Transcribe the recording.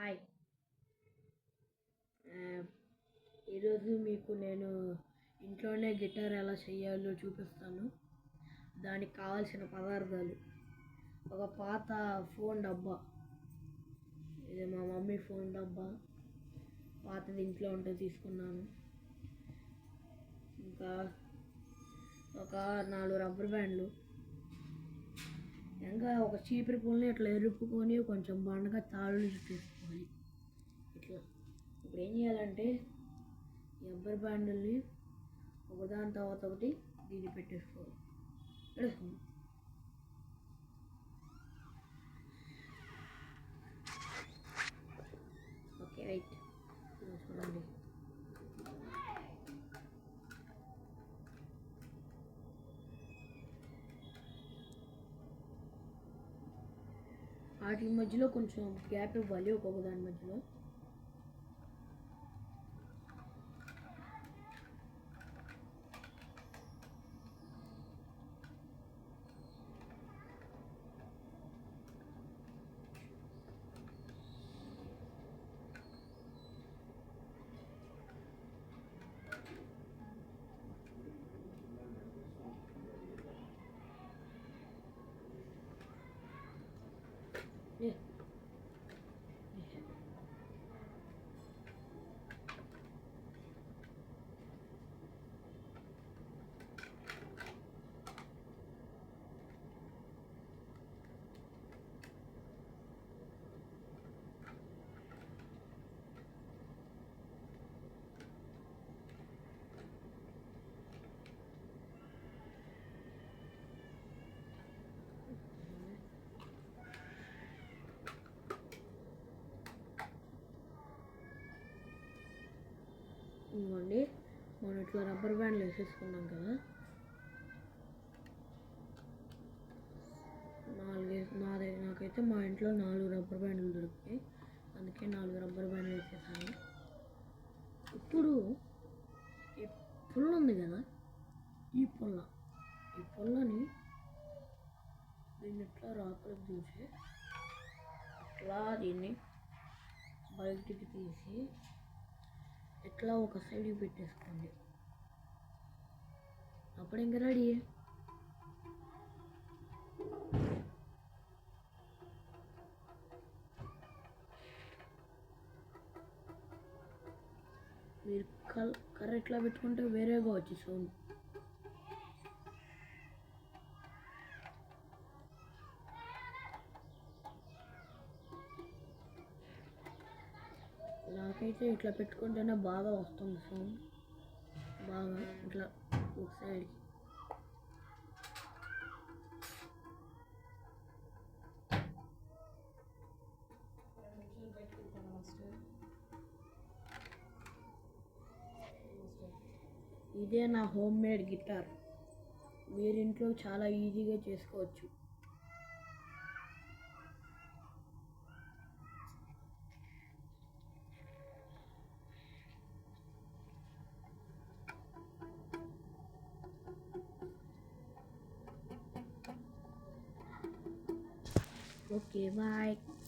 Hi. ఈరోజు మీకు నేను ఇంట్లోనే గిటార్ ఎలా చేయాలో చూపిస్తాను. దానికి కావాల్సిన పదార్థాలు: ఒక పాత ఫోన్ డబ్బా, ఇది మా మమ్మీ ఫోన్ డబ్బా, పాతది ఇంట్లో ఉంటే తీసుకున్నాను. ఇంకా ఒక 4 రబ్బర్ బ్యాండ్లు, ఇంకా ఒక చీపురు పుల్లని ఇట్లా ఎరుపుకొని కొంచెం బండగా తాళ్ళు చేసుకోవాలి. ఇట్లా ఇప్పుడు ఏం చేయాలంటే ఈ రబ్బర్ బ్యాండ్ని ఒకదాని తర్వాత ఒకటి దీన్ని పెట్టేసుకోవాలి. Okay, right. చూడండి, వాటి మధ్యలో కొంచెం గ్యాప్ ఇవ్వాలి, ఒక్కొక్క దాని మధ్యలో. ఇవ్వండి, మనం ఇట్లా రబ్బర్ బ్యాండ్లు వేసేసుకున్నాం కదా. నాకైతే మా ఇంట్లో 4 రబ్బర్ బ్యాండ్లు దొరుకుతాయి, అందుకే 4 రబ్బర్ బ్యాండ్లు వేసేసాను. ఇప్పుడు ఈ పుల్ల ఉంది కదా, ఈ పుల్లని దీన్ని ఇట్లా రాపలకు చూసి ఇట్లా దీన్ని బయటికి తీసి ఇట్లా ఒక సైడ్కి పెట్టేసుకోండి. అప్పుడు ఇంకా రెడీ. మీరు కర్ర ఇట్లా పెట్టుకుంటే వేరేగా వచ్చి సౌండ్. నాకైతే ఇట్లా పెట్టుకుంటేనే బాగా వస్తుంది సౌండ్, బాగా ఇట్లా ఒక సైడ్కి. ఇదే నా హోమ్ మేడ్ గిటార్. మీరింట్లో చాలా ఈజీగా చేసుకోవచ్చు. Okay, bye.